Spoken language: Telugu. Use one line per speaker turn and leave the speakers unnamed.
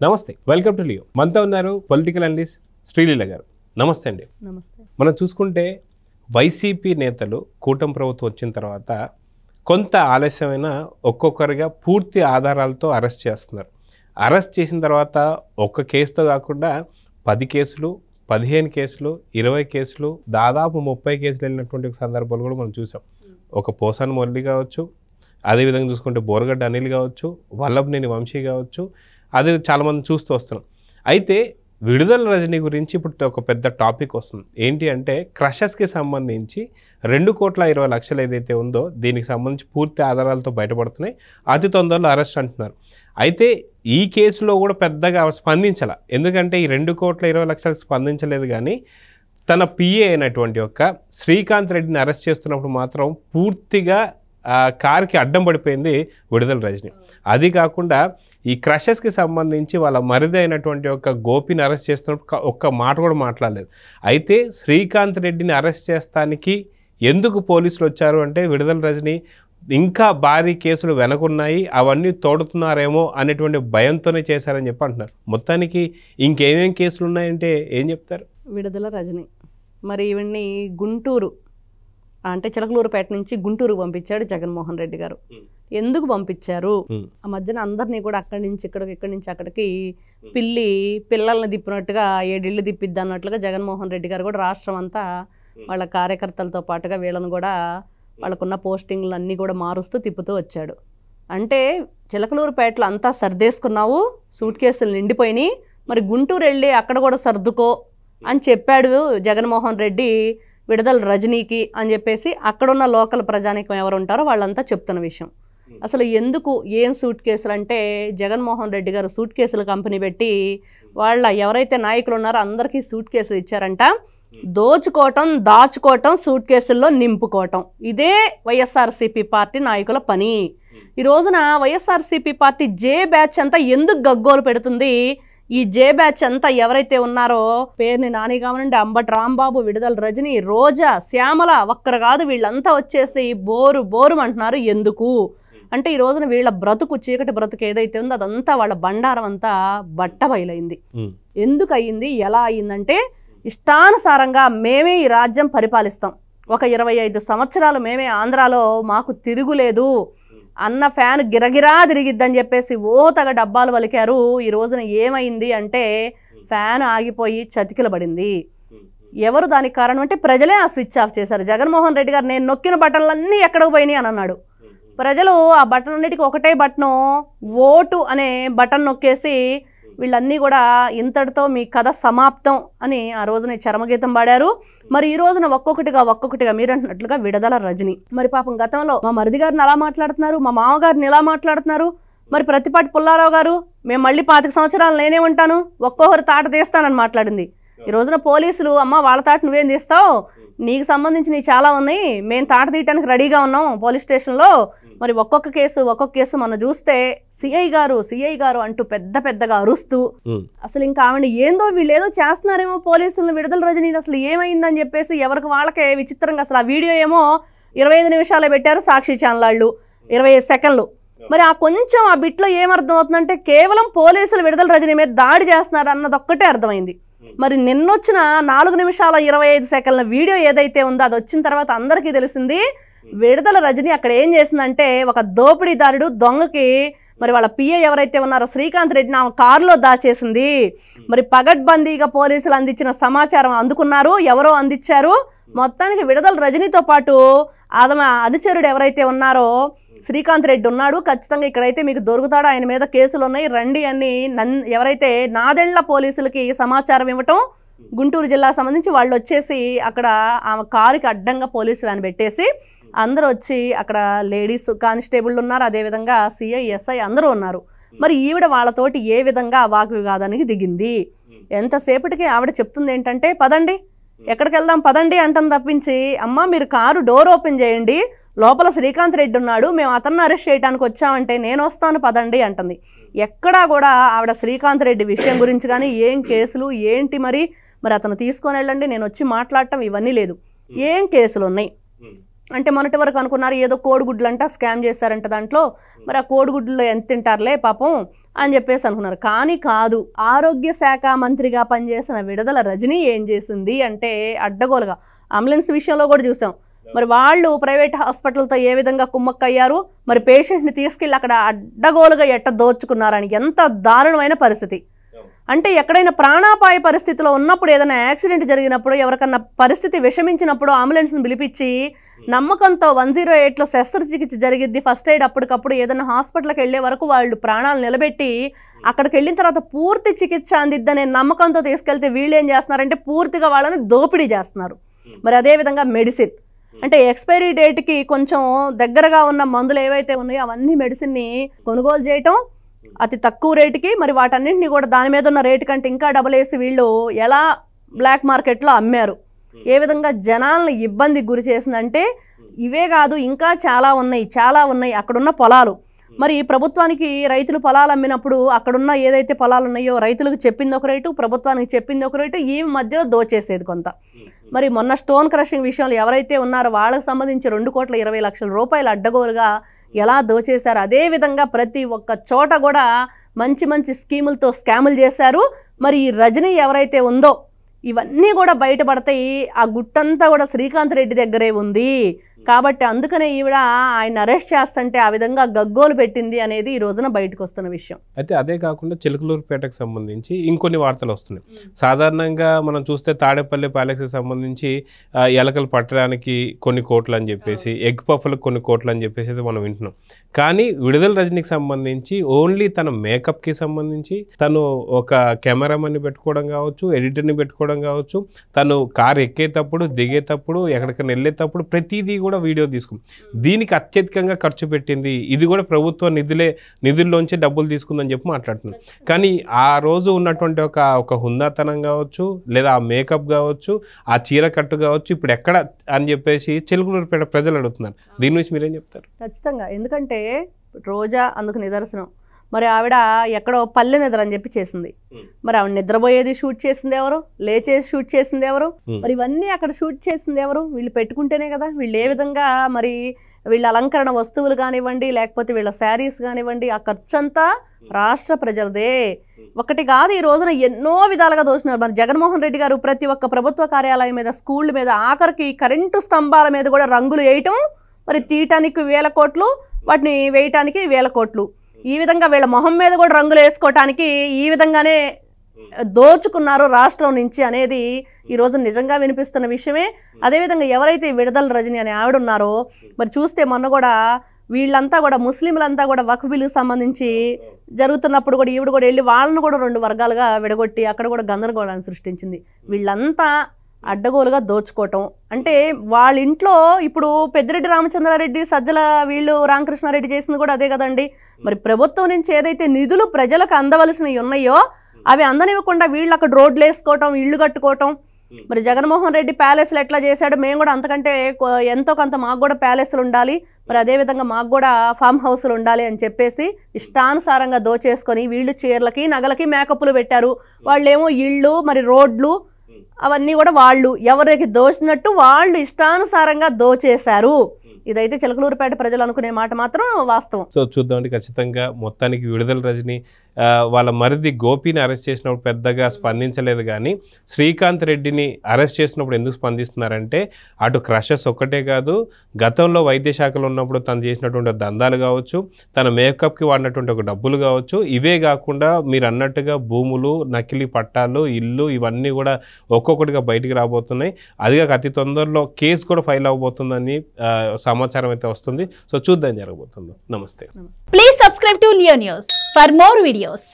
నమస్తే, వెల్కమ్ టు లియో. మనతో ఉన్నారు పొలిటికల్ అనలిస్ట్ శ్రీలీల గారు. నమస్తే అండి.
నమస్తే.
మనం చూసుకుంటే వైసీపీ నేతలు కూటమి ప్రభుత్వం వచ్చిన తర్వాత కొంత ఆలస్యమైన ఒక్కొక్కరిగా పూర్తి ఆధారాలతో అరెస్ట్ చేస్తున్నారు. అరెస్ట్ చేసిన తర్వాత ఒక్క కేసుతో కాకుండా 10 కేసులు, 15 కేసులు, 20 కేసులు, దాదాపు 30 కేసులు వెళ్ళినటువంటి సందర్భాలు కూడా మనం చూసాం. ఒక పోసాని మురళి కావచ్చు, అదేవిధంగా చూసుకుంటే బోరగడ్డ అనిల్ కావచ్చు, వల్లభనేని వంశీ కావచ్చు, అది చాలామంది చూస్తూ వస్తున్నాం. అయితే విడుదల రజనీ గురించి ఇప్పుడు ఒక పెద్ద టాపిక్ వస్తుంది. ఏంటి అంటే క్రషర్స్కి సంబంధించి 2,20,00,000 ఏదైతే ఉందో దీనికి సంబంధించి పూర్తి ఆధారాలతో బయటపడుతున్నాయి. అతి తొందరలో అరెస్ట్ అంటున్నారు. అయితే ఈ కేసులో కూడా పెద్దగా స్పందించాల. ఎందుకంటే ఈ 2,20,00,000 స్పందించలేదు, కానీ తన పిఏ అయినటువంటి యొక్క శ్రీకాంత్ రెడ్డిని అరెస్ట్ చేస్తున్నప్పుడు మాత్రం పూర్తిగా కార్కి అడ్డం పడిపోయింది విడుదల రజనీ. అది కాకుండా ఈ క్రషర్స్కి సంబంధించి వాళ్ళ మరిది అయినటువంటి ఒక గోపిని అరెస్ట్ చేస్తున్నప్పుడు ఒక్క మాట కూడా మాట్లాడలేదు. అయితే శ్రీకాంత్ రెడ్డిని అరెస్ట్ చేస్తానికి ఎందుకు పోలీసులు వచ్చారు అంటే విడుదల రజనీ ఇంకా భారీ కేసులు వెనకున్నాయి, అవన్నీ తోడుతున్నారేమో అనేటువంటి భయంతోనే చేశారని చెప్పి అంటున్నారు. మొత్తానికి ఇంకేమేం కేసులు ఉన్నాయంటే ఏం చెప్తారు?
విడుదల రజనీ మరి ఇవన్నీ గుంటూరు అంటే చిలకలూరుపేట నుంచి గుంటూరుకు పంపించాడు జగన్మోహన్ రెడ్డి గారు. ఎందుకు పంపించారు? ఆ మధ్యన అందరినీ కూడా అక్కడి నుంచి అక్కడికి పిల్లల్ని తిప్పినట్టుగా 7 ఇళ్ళు తిప్పిద్ది అన్నట్లుగా జగన్మోహన్ రెడ్డి గారు కూడా రాష్ట్రం అంతా వాళ్ళ కార్యకర్తలతో పాటుగా వీళ్ళని కూడా వాళ్ళకున్న పోస్టింగ్లు అన్నీ కూడా మారుస్తూ తిప్పుతూ వచ్చాడు. అంటే చిలకలూరుపేటలో అంతా సర్దేసుకున్నావు, సూట్ కేసులు నిండిపోయినాయి, మరి గుంటూరు వెళ్ళి అక్కడ కూడా సర్దుకో అని చెప్పాడు జగన్మోహన్ రెడ్డి విడుదల రజనీకి అని చెప్పేసి అక్కడున్న లోకల్ ప్రజానికం ఎవరు ఉంటారో వాళ్ళంతా చెప్తున్న విషయం. అసలు ఎందుకు ఏం సూట్ కేసులు అంటే జగన్మోహన్ రెడ్డి గారు సూట్ కేసులు కంపెనీ పెట్టి వాళ్ళ ఎవరైతే నాయకులు ఉన్నారో అందరికీ సూట్ కేసులు ఇచ్చారంట. దోచుకోవటం, దాచుకోవటం, సూట్ కేసుల్లో నింపుకోవటం, ఇదే వైఎస్ఆర్సీపీ పార్టీ నాయకుల పని. ఈ రోజున వైఎస్ఆర్సీపీ పార్టీ జే బ్యాచ్ అంతా ఎందుకు గగ్గోలు పెడుతుంది? ఈ జే బ్యాచ్ అంతా ఎవరైతే ఉన్నారో పేరుని నాని కావనండి, అంబటి రాంబాబు, విడుదల రజనీ, రోజా, శ్యామల, ఒక్కరు కాదు వీళ్ళంతా వచ్చేసి బోరు అంటున్నారు. ఎందుకు అంటే ఈ రోజున వీళ్ళ బ్రతుకు, చీకటి బ్రతుకు ఏదైతే ఉందో అదంతా వాళ్ళ బండారం అంతా బట్ట బయలైంది. ఎందుకు అయ్యింది, ఎలా అయ్యిందంటే ఇష్టానుసారంగా మేమే ఈ రాజ్యం పరిపాలిస్తాం, ఒక 25 సంవత్సరాలు మేమే ఆంధ్రాలో, మాకు తిరుగులేదు అన్న ఫ్యాన్ గిరగిరా తిరిగిద్దని చెప్పేసి ఓతగా డబ్బాలు వలికారు. ఈ రోజున ఏమైంది అంటే ఫ్యాన్ ఆగిపోయి చతికిల పడింది. ఎవరు దానికి కారణం అంటే ప్రజలే ఆ స్విచ్ ఆఫ్ చేశారు. జగన్మోహన్ రెడ్డి గారు నేను నొక్కిన బటన్లన్నీ ఎక్కడికి పోయినాయి అని అన్నాడు. ప్రజలు ఆ బటన్ అన్నిటికీ ఒకటే బటను ఓటు అనే బటన్ నొక్కేసి వీళ్ళన్నీ కూడా ఇంతటితో మీ కథ సమాప్తం అని ఆ రోజున చరమగీతం పాడారు. మరి ఈ రోజున ఒక్కొక్కటిగా మీరు అంటున్నట్లుగా విడుదల రజనీ మరి పాపం గతంలో మా మరిది గారిని అలా మాట్లాడుతున్నారు, మా మామగారిని ఇలా మాట్లాడుతున్నారు. మరి ప్రతిపాటి పుల్లారావు గారు మేము మళ్ళీ 25 సంవత్సరాలు నేనే ఉంటాను, ఒక్కొక్కరు తాట తీస్తానని మాట్లాడింది. ఈ రోజున పోలీసులు అమ్మ వాళ్ళ తాట నువ్వేం తీస్తావు, నీకు సంబంధించినవి చాలా ఉన్నాయి, మేము తాట తీయటానికి రెడీగా ఉన్నాం పోలీస్ స్టేషన్లో. మరి ఒక్కొక్క కేసు మనం చూస్తే సిఐ గారు అంటూ పెద్దగా అరుస్తూ అసలు ఇంకా ఆవిడ ఏందో వీళ్ళు ఏదో చేస్తున్నారేమో పోలీసులను, విడుదల రజనీ అసలు ఏమైందని చెప్పేసి ఎవరికి వాళ్ళకే విచిత్రంగా. అసలు ఆ వీడియో ఏమో 25 నిమిషాలే పెట్టారు సాక్షి ఛానల్ వాళ్ళు, 25 సెకండ్లు. మరి ఆ కొంచెం ఆ బిట్లో ఏమర్థం అవుతుందంటే కేవలం పోలీసులు విడుదల రజనీ మీద దాడి చేస్తున్నారు అన్నదొక్కటే అర్థమైంది. మరి నిన్నొచ్చిన 4 నిమిషాల 25 సెకండ్ల వీడియో ఏదైతే ఉందో అది వచ్చిన తర్వాత అందరికీ తెలిసింది విడుదల రజనీ అక్కడ ఏం చేసిందంటే ఒక దోపిడీదారుడు దొంగకి మరి వాళ్ళ పిఏ ఎవరైతే ఉన్నారో శ్రీకాంత్ రెడ్డిని ఆమె కారులో దాచేసింది. మరి పగడ్బందీగా పోలీసులు అందించిన సమాచారం అందుకున్నారు, ఎవరో అందించారు. మొత్తానికి విడుదల రజనీతో పాటు ఆమె అనుచరుడు ఎవరైతే ఉన్నారో శ్రీకాంత్ రెడ్డి ఉన్నాడు, ఖచ్చితంగా ఇక్కడైతే మీకు దొరుకుతాడు, ఆయన మీద కేసులు ఉన్నాయి రండి అని ఎవరైతే నాదెళ్ల పోలీసులకి సమాచారం ఇవ్వటం, గుంటూరు జిల్లా సంబంధించి వాళ్ళు వచ్చేసి అక్కడ ఆమె కారుకి అడ్డంగా పోలీసు వ్యాన్ పెట్టేసి అందరూ వచ్చి అక్కడ లేడీస్ కానిస్టేబుల్ ఉన్నారు, అదేవిధంగా సిఐ, ఎస్ఐ అందరూ ఉన్నారు. మరి ఈవిడ వాళ్ళతోటి ఏ విధంగా వాగ్వివాదానికి దిగింది? ఎంతసేపటికి ఆవిడ చెప్తుంది ఏంటంటే పదండి, ఎక్కడికి వెళ్దాం పదండి అంటాం తప్పించి అమ్మ మీరు కారు డోర్ ఓపెన్ చేయండి, లోపల శ్రీకాంత్ రెడ్డి ఉన్నాడు, మేము అతన్ని అరెస్ట్ చేయడానికి వచ్చామంటే నేను వస్తాను పదండి అంటుంది. ఎక్కడా కూడా ఆవిడ శ్రీకాంత్ రెడ్డి విషయం గురించి కానీ ఏం కేసులు ఏంటి మరి అతను తీసుకొని వెళ్ళండి నేను వచ్చి మాట్లాడటం ఇవన్నీ లేదు. ఏం కేసులు ఉన్నాయి అంటే మొన్నటి వరకు అనుకున్నారు ఏదో కోడిగుడ్లు అంట స్కామ్ చేశారంట దాంట్లో. మరి ఆ కోడిగుడ్లు ఎంత తింటారులే పాపం, అని చెప్పేసి అనుకున్నారు. కానీ కాదు, ఆరోగ్య శాఖ మంత్రిగా పనిచేసిన విడుదల రజనీ ఏం చేసింది అంటే అడ్డగోలుగా అంబులెన్స్ విషయంలో కూడా చూసాం. మరి వాళ్ళు ప్రైవేట్ హాస్పిటల్తో ఏ విధంగా కుమ్మక్కయ్యారు, మరి పేషెంట్ని తీసుకెళ్ళి అక్కడ అడ్డగోలుగా ఎట్ట దోచుకున్నారని ఎంత దారుణమైన పరిస్థితి. అంటే ఎక్కడైనా ప్రాణాపాయ పరిస్థితిలో ఉన్నప్పుడు, ఏదైనా యాక్సిడెంట్ జరిగినప్పుడు, ఎవరికన్నా పరిస్థితి విషమించినప్పుడు అంబులెన్స్ని పిలిపించి నమ్మకంతో 108లో శస్త్రచికిత్స జరిగిద్ది, ఫస్ట్ ఎయిడ్ అప్పటికప్పుడు ఏదైనా హాస్పిటల్కి వెళ్ళే వరకు వాళ్ళు ప్రాణాలు నిలబెట్టి అక్కడికి వెళ్ళిన తర్వాత పూర్తి చికిత్స అందిద్దనే నమ్మకంతో తీసుకెళ్తే వీళ్ళు ఏం చేస్తున్నారంటే పూర్తిగా వాళ్ళని దోపిడీ చేస్తున్నారు. మరి అదేవిధంగా మెడిసిన్ అంటే ఎక్స్పైరీ డేట్కి కొంచెం దగ్గరగా ఉన్న మందులు ఏవైతే ఉన్నాయో అవన్నీ మెడిసిన్ని కొనుగోలు చేయటం అతి తక్కువ రేటుకి, మరి వాటన్నింటినీ కూడా దాని మీద ఉన్న రేటు కంటే ఇంకా డబల్ వేసి వీళ్ళు ఎలా బ్లాక్ మార్కెట్లో అమ్మారు, ఏ విధంగా జనాలను ఇబ్బందికి గురి చేసిందంటే ఇవే కాదు ఇంకా చాలా ఉన్నాయి. అక్కడున్న పొలాలు, మరి ప్రభుత్వానికి రైతులు పొలాలు అమ్మినప్పుడు అక్కడున్న ఏదైతే పొలాలు ఉన్నాయో రైతులకు చెప్పింది ఒక రేటు, ప్రభుత్వానికి చెప్పింది ఒక రేటు, ఈ మధ్యలో దోచేసేది కొంత. మరి మొన్న స్టోన్ క్రషింగ్ విషయంలో ఎవరైతే ఉన్నారో వాళ్ళకి సంబంధించి 2,20,00,000 రూపాయలు అడ్డగోలుగా ఎలా దోచేశారు. అదేవిధంగా ప్రతి ఒక్క చోట కూడా మంచి స్కీములతో స్కాములు చేశారు. మరి ఈ రజనీ ఎవరైతే ఉందో ఇవన్నీ కూడా బయటపడతాయి. ఆ గుట్టంతా కూడా శ్రీకాంత్ రెడ్డి దగ్గరే ఉంది కాబట్టి అందుకనే ఈవిడ ఆయన అరెస్ట్ చేస్తుంటే ఆ విధంగా గగ్గోలు పెట్టింది అనేది ఈ రోజున బయటకు వస్తున్న విషయం.
అయితే అదే కాకుండా చిలకలూరుపేటకు సంబంధించి ఇంకొన్ని వార్తలు వస్తున్నాయి. సాధారణంగా మనం చూస్తే తాడేపల్లి ప్యాలెక్స్కి సంబంధించి ఎలకలు పట్టడానికి కొన్ని కోట్లు అని చెప్పేసి, ఎగ్ పఫ్లకు కొన్ని కోట్లు అని చెప్పేసి మనం వింటున్నాం. కానీ విడుదల రజనీకి సంబంధించి ఓన్లీ తన మేకప్కి సంబంధించి తను ఒక కెమెరామన్ని పెట్టుకోవడం కావచ్చు, ఎడిటర్ని పెట్టుకోవడం కావచ్చు, తను కారు ఎక్కేటప్పుడు దిగేటప్పుడు ఎక్కడికైనా వెళ్ళేటప్పుడు ప్రతిదీ కూడా వీడియో తీసుకుంది. దీనికి అత్యధికంగా ఖర్చు పెట్టింది. ఇది కూడా ప్రభుత్వ నిధుల్లోంచి డబ్బులు తీసుకుందని చెప్పి మాట్లాడుతున్నాం. కానీ ఆ రోజు ఉన్నటువంటి ఒక హుందాతనం కావచ్చు, లేదా ఆ మేకప్ కావచ్చు, ఆ చీర కట్టు కావచ్చు, ఇప్పుడు ఎక్కడ అని చెప్పేసి చిలకలూరుపేట ప్రజలు అడుగుతున్నారు. దీని నుంచి మీరేం చెప్తారు?
ఖచ్చితంగా, ఎందుకంటే రోజా అందుకు నిదర్శనం. మరి ఆవిడ ఎక్కడో పల్లె నిద్ర అని చెప్పి చేసింది. మరి ఆవిడ నిద్రపోయేది షూట్ చేసింది ఎవరు, లేచేది షూట్ చేసింది ఎవరు, మరి ఇవన్నీ అక్కడ షూట్ చేసింది ఎవరు? వీళ్ళు పెట్టుకుంటేనే కదా. వీళ్ళు ఏ విధంగా మరి వీళ్ళ అలంకరణ వస్తువులు కానివ్వండి, లేకపోతే వీళ్ళ శారీస్ కానివ్వండి, ఆ ఖర్చంతా రాష్ట్ర ప్రజలదే. ఒకటి కాదు, ఈ రోజున ఎన్నో విధాలుగా దోచినారు. మరి జగన్మోహన్ రెడ్డి గారు ప్రతి ఒక్క ప్రభుత్వ కార్యాలయం మీద, స్కూళ్ళ మీద, ఆఖరికి కరెంటు స్తంభాల మీద కూడా రంగులు వేయటం, మరి తీయటానికి 1,000 కోట్లు, వాటిని వేయటానికి 1,000 కోట్లు. ఈ విధంగా వీళ్ళ మొహం మీద కూడా రంగులు వేసుకోవటానికి ఈ విధంగానే దోచుకున్నారు రాష్ట్రం నుంచి అనేది ఈ రోజు నిజంగా వినిపిస్తున్న విషయమే. అదేవిధంగా ఎవరైతే విడుదల రజనీ అనే ఆవిడ ఉన్నారో, మరి చూస్తే మొన్న కూడా వీళ్ళంతా కూడా ముస్లింలంతా కూడా వక్ఫ్ బిల్లుకి సంబంధించి జరుగుతున్నప్పుడు కూడా ఈవిడ కూడా వెళ్ళి వాళ్ళను కూడా 2 వర్గాలుగా విడగొట్టి అక్కడ కూడా గందరగోళాన్ని సృష్టించింది. వీళ్ళంతా అడ్డగోలుగా దోచుకోవటం అంటే వాళ్ళ ఇంట్లో ఇప్పుడు పెద్దిరెడ్డి రామచంద్రారెడ్డి, సజ్జల, వీళ్ళు రామకృష్ణారెడ్డి చేసింది కూడా అదే కదండి. మరి ప్రభుత్వం నుంచి ఏదైతే నిధులు ప్రజలకు అందవలసినవి ఉన్నాయో అవి అందనివ్వకుండా వీళ్ళు అక్కడ రోడ్లు వేసుకోవటం, ఇళ్ళు కట్టుకోవటం. మరి జగన్మోహన్ రెడ్డి ప్యాలెస్లు ఎట్లా చేశాడు, మేము కూడా అంతకంటే ఎంతో కొంత మాకు కూడా ప్యాలెస్లు ఉండాలి, మరి అదేవిధంగా మాకు కూడా ఫామ్ హౌస్లు ఉండాలి అని చెప్పేసి ఇష్టానుసారంగా దోచేసుకొని వీళ్ళు చీరలకి, నగలకి మేకప్లు పెట్టారు. వాళ్ళేమో ఇళ్ళు, మరి రోడ్లు అవన్నీ కూడా వాళ్ళు ఎవరికి దోచినట్టు వాళ్ళు ఇష్టానుసారంగా దోచేశారు. ఇదైతే చిలకలూరుపేట ప్రజలు అనుకునే మాట మాత్రం వాస్తవం.
సో చూద్దామండి. ఖచ్చితంగా మొత్తానికి విడుదల రజనీ వాళ్ళ మరిది గోపిని అరెస్ట్ చేసినప్పుడు పెద్దగా స్పందించలేదు. కానీ శ్రీకాంత్ రెడ్డిని అరెస్ట్ చేసినప్పుడు ఎందుకు స్పందిస్తున్నారంటే అటు క్రషెస్ ఒక్కటే కాదు, గతంలో వైద్య శాఖలో ఉన్నప్పుడు తను చేసినటువంటి దందాలు కావచ్చు, తన మేకప్కి వాడినటువంటి ఒక డబ్బులు కావచ్చు, ఇవే కాకుండా మీరు అన్నట్టుగా భూములు, నకిలీ పట్టాలు, ఇల్లు, ఇవన్నీ కూడా ఒక్కొక్కటిగా బయటికి రాబోతున్నాయి. అదిగా అతి తొందరలో కేసు కూడా ఫైల్ అవబోతుందని సమాచారం అయితే వస్తుంది. సో చూద్దాం జరగబోతుందో. నమస్తే.
Please subscribe to Leo news for more videos.